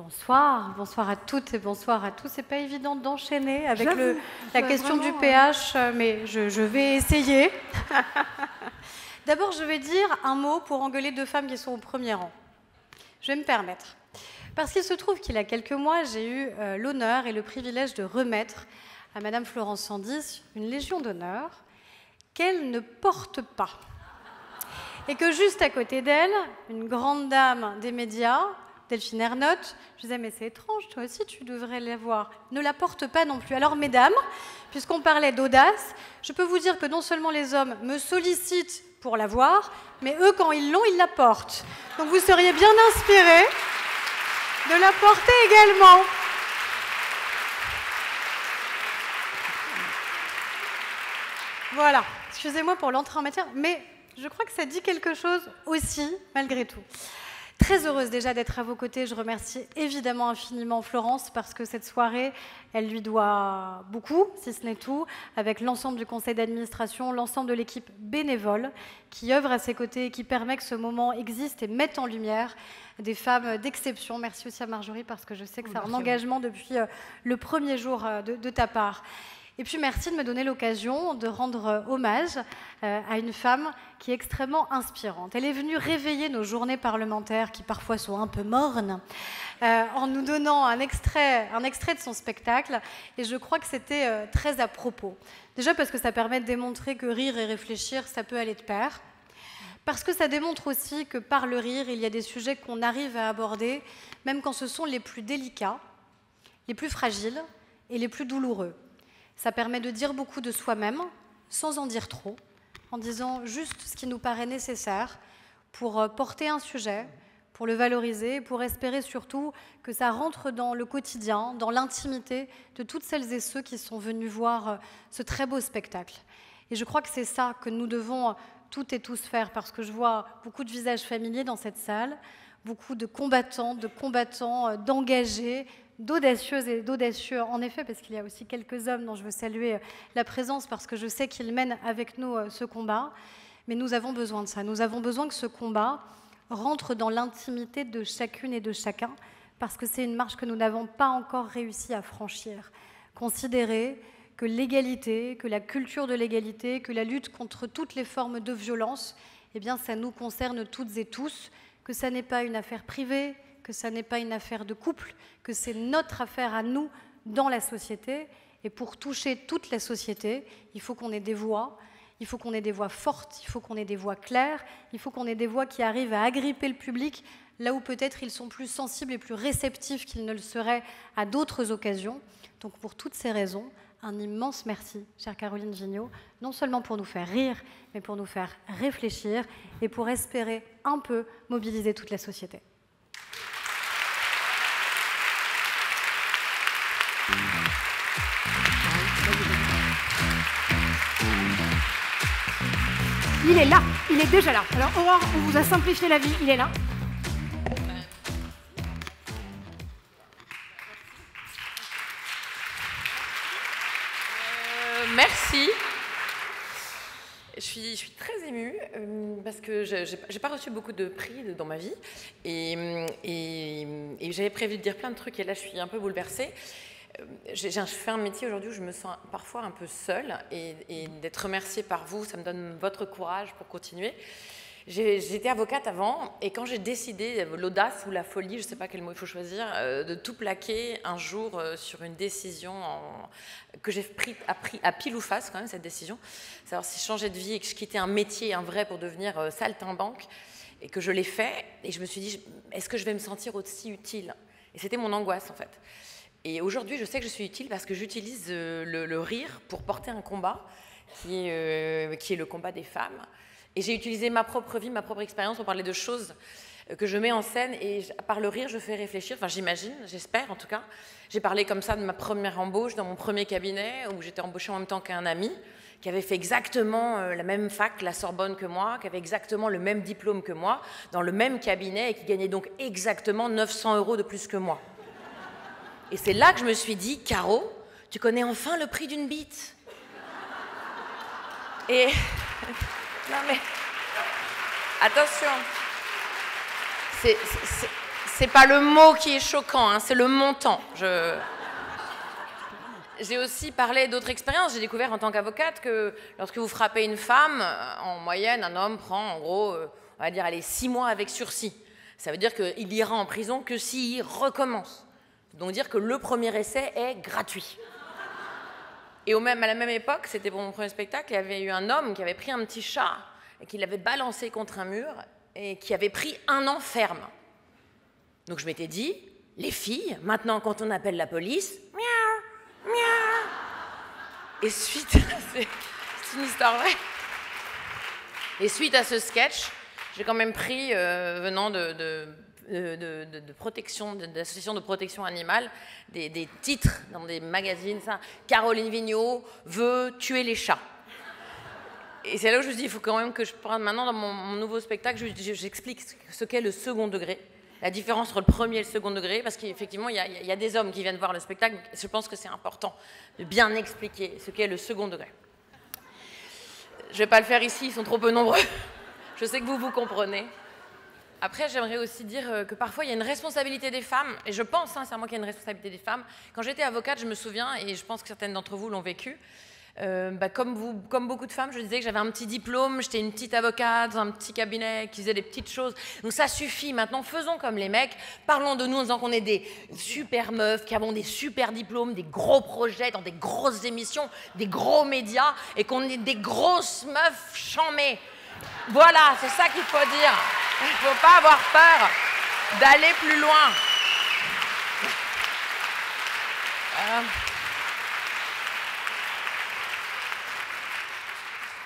Bonsoir, bonsoir à toutes et bonsoir à tous. C'est pas évident d'enchaîner avec la question du pH, mais je vais essayer. D'abord, je vais dire un mot pour engueuler deux femmes qui sont au premier rang. Je vais me permettre. Parce qu'il se trouve qu'il y a quelques mois, j'ai eu l'honneur et le privilège de remettre à Madame Florence Sandis une Légion d'honneur qu'elle ne porte pas. Et que juste à côté d'elle, une grande dame des médias, Delphine Ernotte, je disais, mais c'est étrange, toi aussi tu devrais l'avoir. Ne la porte pas non plus. Alors mesdames, puisqu'on parlait d'audace, je peux vous dire que non seulement les hommes me sollicitent pour l'avoir, mais eux, quand ils l'ont, ils la portent. Donc vous seriez bien inspirés de la porter également. Voilà, excusez-moi pour l'entrée en matière, mais je crois que ça dit quelque chose aussi, malgré tout. Très heureuse déjà d'être à vos côtés. Je remercie évidemment infiniment Florence parce que cette soirée, elle lui doit beaucoup, si ce n'est tout, avec l'ensemble du conseil d'administration, l'ensemble de l'équipe bénévole qui œuvre à ses côtés et qui permet que ce moment existe et mette en lumière des femmes d'exception. Merci aussi à Marjorie parce que je sais que c'est un engagement depuis le premier jour de ta part. Et puis merci de me donner l'occasion de rendre hommage à une femme qui est extrêmement inspirante. Elle est venue réveiller nos journées parlementaires qui parfois sont un peu mornes en nous donnant un extrait de son spectacle et je crois que c'était très à propos. Déjà parce que ça permet de démontrer que rire et réfléchir, ça peut aller de pair. Parce que ça démontre aussi que par le rire, il y a des sujets qu'on arrive à aborder, même quand ce sont les plus délicats, les plus fragiles et les plus douloureux. Ça permet de dire beaucoup de soi-même, sans en dire trop, en disant juste ce qui nous paraît nécessaire pour porter un sujet, pour le valoriser, pour espérer surtout que ça rentre dans le quotidien, dans l'intimité de toutes celles et ceux qui sont venus voir ce très beau spectacle. Et je crois que c'est ça que nous devons toutes et tous faire, parce que je vois beaucoup de visages familiers dans cette salle, beaucoup de combattants, d'engagés, d'audacieuses et d'audacieux, en effet, parce qu'il y a aussi quelques hommes dont je veux saluer la présence, parce que je sais qu'ils mènent avec nous ce combat. Mais nous avons besoin de ça. Nous avons besoin que ce combat rentre dans l'intimité de chacune et de chacun, parce que c'est une marche que nous n'avons pas encore réussi à franchir. Considérer que l'égalité, que la culture de l'égalité, que la lutte contre toutes les formes de violence, eh bien, ça nous concerne toutes et tous, que ça n'est pas une affaire privée, que ça n'est pas une affaire de couple, que c'est notre affaire à nous dans la société. Et pour toucher toute la société, il faut qu'on ait des voix, il faut qu'on ait des voix fortes, il faut qu'on ait des voix claires, il faut qu'on ait des voix qui arrivent à agripper le public, là où peut-être ils sont plus sensibles et plus réceptifs qu'ils ne le seraient à d'autres occasions. Donc pour toutes ces raisons, un immense merci, chère Caroline Vigneault, non seulement pour nous faire rire, mais pour nous faire réfléchir et pour espérer un peu mobiliser toute la société. Il est là, il est déjà là. Alors Aurore, on vous a simplifié la vie, il est là. Merci. Je suis très émue parce que je n'ai pas reçu beaucoup de prix dans ma vie et j'avais prévu de dire plein de trucs et là je suis un peu bouleversée. Je fais un métier aujourd'hui où je me sens parfois un peu seule et d'être remerciée par vous, ça me donne votre courage pour continuer. J'étais avocate avant et quand j'ai décidé, l'audace ou la folie, je ne sais pas quel mot il faut choisir, de tout plaquer un jour sur une décision que j'ai pris à pile ou face quand même, cette décision, savoir si je changeais de vie et que je quittais un métier, un vrai, pour devenir saltimbanque et que je l'ai fait et je me suis dit, est-ce que je vais me sentir aussi utile? Et c'était mon angoisse en fait. Et aujourd'hui, je sais que je suis utile parce que j'utilise le rire pour porter un combat qui est le combat des femmes. Et j'ai utilisé ma propre vie, ma propre expérience pour parler de choses que je mets en scène et par le rire, je fais réfléchir. Enfin, j'imagine, j'espère en tout cas. J'ai parlé comme ça de ma première embauche dans mon premier cabinet où j'étais embauchée en même temps qu'un ami qui avait fait exactement la même fac, la Sorbonne que moi, qui avait exactement le même diplôme que moi, dans le même cabinet et qui gagnait donc exactement 900 € de plus que moi. Et c'est là que je me suis dit, Caro, tu connais enfin le prix d'une bite. Et... non mais... attention. c'est pas le mot qui est choquant, hein, c'est le montant. J'ai aussi parlé d'autres expériences. J'ai découvert en tant qu'avocate que lorsque vous frappez une femme, en moyenne, un homme prend en gros, on va dire, 6 mois avec sursis. Ça veut dire qu'il ira en prison que s'il recommence. Donc dire que le premier essai est gratuit. Et à la même époque, c'était pour mon premier spectacle, il y avait eu un homme qui avait pris un petit chat et qui l'avait balancé contre un mur et qui avait pris 1 an ferme. Donc je m'étais dit, les filles, maintenant quand on appelle la police, miaou, miaou. Et suite, c'est une histoire vraie. Et suite à ce sketch, j'ai quand même pris, venant de protection, d'associations de protection animale, des titres dans des magazines, ça. Caroline Vigneault veut tuer les chats. Et c'est là où je me suis dit, il faut quand même que je prenne maintenant dans mon nouveau spectacle, j'explique ce qu'est le second degré, la différence entre le premier et le second degré, parce qu'effectivement, il y a des hommes qui viennent voir le spectacle, je pense que c'est important de bien expliquer ce qu'est le second degré. Je ne vais pas le faire ici, ils sont trop peu nombreux. Je sais que vous comprenez. Après, j'aimerais aussi dire que parfois, il y a une responsabilité des femmes, et je pense sincèrement qu'il y a une responsabilité des femmes. Quand j'étais avocate, je me souviens, et je pense que certaines d'entre vous l'ont vécu, comme beaucoup de femmes, je disais que j'avais un petit diplôme, j'étais une petite avocate dans un petit cabinet qui faisait des petites choses. Donc ça suffit, maintenant faisons comme les mecs, parlons de nous en disant qu'on est des super meufs, qui avons des super diplômes, des gros projets, dans des grosses émissions, des gros médias, et qu'on est des grosses meufs chamées. Voilà, c'est ça qu'il faut dire. Il ne faut pas avoir peur d'aller plus loin.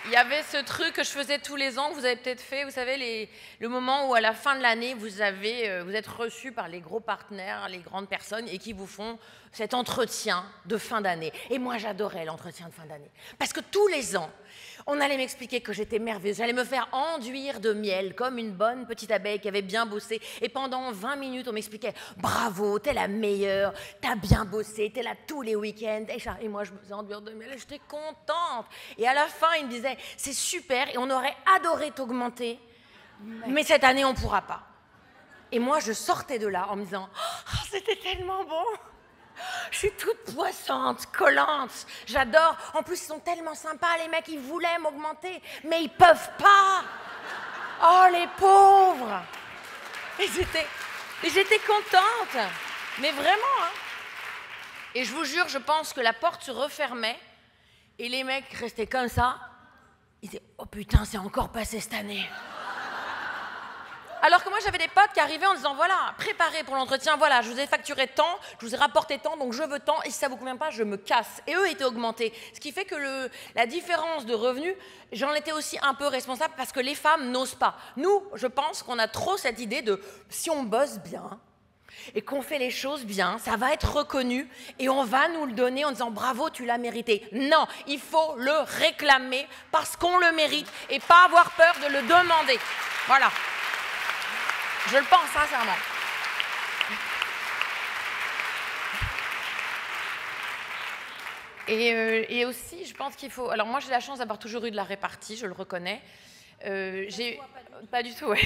Il y avait ce truc que je faisais tous les ans, que vous avez peut-être fait, vous savez, le moment où à la fin de l'année, vous êtes reçu par les gros partenaires, les grandes personnes, et qui vous font cet entretien de fin d'année. Et moi, j'adorais l'entretien de fin d'année. Parce que tous les ans, on allait m'expliquer que j'étais merveilleuse. J'allais me faire enduire de miel, comme une bonne petite abeille qui avait bien bossé. Et pendant 20 minutes, on m'expliquait « Bravo, t'es la meilleure, t'as bien bossé, t'es là tous les week-ends. » Et moi, je me faisais enduire de miel et j'étais contente. Et à la fin, ils me disaient « C'est super et on aurait adoré t'augmenter, mais cette année, on ne pourra pas. » Et moi, je sortais de là en me disant « Oh, c'était tellement bon. Je suis toute poissante, collante, j'adore. En plus, ils sont tellement sympas, les mecs, ils voulaient m'augmenter, mais ils peuvent pas. Oh, les pauvres. » Et j'étais contente, mais vraiment. Hein. Et je vous jure, je pense que la porte se refermait et les mecs restaient comme ça. Ils disaient « Oh putain, c'est encore passé cette année. » Alors que moi, j'avais des potes qui arrivaient en disant « Voilà, préparez pour l'entretien, voilà, je vous ai facturé tant, je vous ai rapporté tant, donc je veux tant, et si ça ne vous convient pas, je me casse. » Et eux étaient augmentés. Ce qui fait que la différence de revenus, j'en étais aussi un peu responsable parce que les femmes n'osent pas. Nous, je pense qu'on a trop cette idée de si on bosse bien et qu'on fait les choses bien, ça va être reconnu et on va nous le donner en disant « Bravo, tu l'as mérité. » Non, il faut le réclamer parce qu'on le mérite et pas avoir peur de le demander. Voilà. Je le pense sincèrement. Et aussi, je pense qu'il faut... Alors moi, j'ai la chance d'avoir toujours eu de la répartie, je le reconnais. Pas du tout, ouais.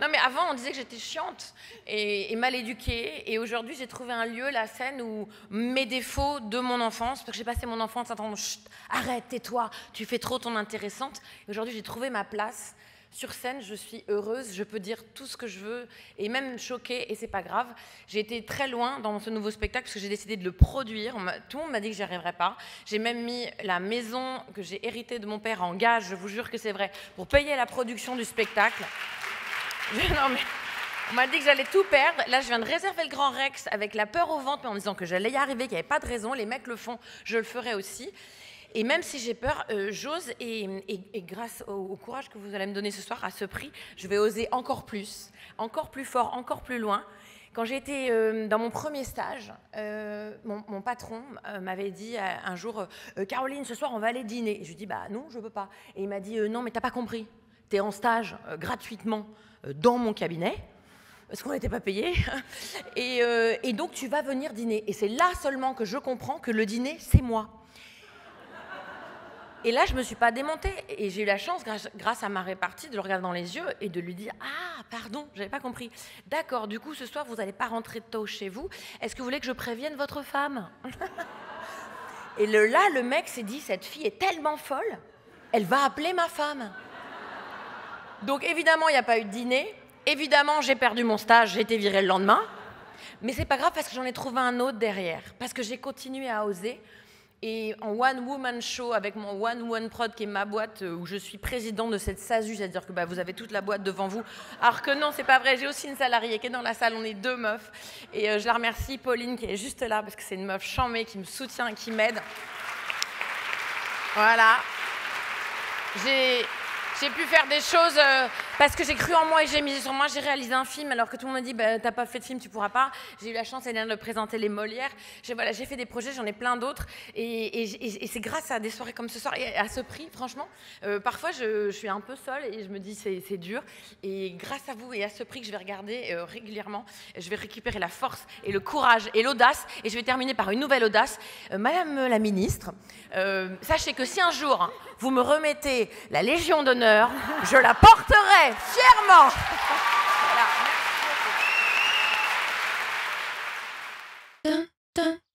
Non, mais avant, on disait que j'étais chiante et mal éduquée. Et aujourd'hui, j'ai trouvé un lieu, la scène, où mes défauts de mon enfance, parce que j'ai passé mon enfance en attendant, chut, arrête, tais-toi, tu fais trop ton intéressante. Et aujourd'hui, j'ai trouvé ma place. Sur scène, je suis heureuse, je peux dire tout ce que je veux, et même choquée, et c'est pas grave. J'ai été très loin dans ce nouveau spectacle, parce que j'ai décidé de le produire. Tout le monde m'a dit que j'y arriverais pas. J'ai même mis la maison que j'ai héritée de mon père en gage, je vous jure que c'est vrai, pour payer la production du spectacle. Non, mais on m'a dit que j'allais tout perdre. Là, je viens de réserver le Grand Rex avec la peur au ventre, mais en me disant que j'allais y arriver, qu'il n'y avait pas de raison. Les mecs le font, je le ferai aussi. Et même si j'ai peur, j'ose, et grâce au courage que vous allez me donner ce soir, à ce prix, je vais oser encore plus fort, encore plus loin. Quand j'ai été dans mon premier stage, mon patron m'avait dit un jour « Caroline, ce soir, on va aller dîner. » Et je lui ai dit « Bah non, je ne veux pas. » Et il m'a dit « Non, mais tu n'as pas compris. Tu es en stage gratuitement dans mon cabinet. » Parce qu'on n'était pas payé. Et donc, tu vas venir dîner. Et c'est là seulement que je comprends que le dîner, c'est moi. Et là, je me suis pas démontée. Et j'ai eu la chance, grâce à ma répartie, de le regarder dans les yeux et de lui dire « Ah, pardon, j'avais pas compris. D'accord, du coup, ce soir, vous n'allez pas rentrer tôt chez vous. Est-ce que vous voulez que je prévienne votre femme ?» Et là, le mec s'est dit « Cette fille est tellement folle, elle va appeler ma femme. » Donc, évidemment, il n'y a pas eu de dîner. Évidemment, j'ai perdu mon stage, j'ai été virée le lendemain. Mais c'est pas grave parce que j'en ai trouvé un autre derrière. Parce que j'ai continué à oser. Et en one-woman show, avec mon One Prod, qui est ma boîte, où je suis présidente de cette SASU, c'est-à-dire que vous avez toute la boîte devant vous. Alors que non, c'est pas vrai, j'ai aussi une salariée qui est dans la salle, on est 2 meufs. Et je la remercie, Pauline, qui est juste là, parce que c'est une meuf charmée, qui me soutient, qui m'aide. Voilà. J'ai pu faire des choses parce que j'ai cru en moi et j'ai misé sur moi. J'ai réalisé un film alors que tout le monde me dit t'as pas fait de film, tu pourras pas. J'ai eu la chance de présenter les Molières. J'ai fait des projets, j'en ai plein d'autres. Et c'est grâce à des soirées comme ce soir et à ce prix, franchement. Parfois, je suis un peu seule et je me dis c'est dur. Et grâce à vous et à ce prix que je vais regarder régulièrement, je vais récupérer la force et le courage et l'audace. Et je vais terminer par une nouvelle audace. Madame la ministre, sachez que si un jour vous me remettez la Légion d'honneur, je la porterai fièrement. Voilà. Merci beaucoup.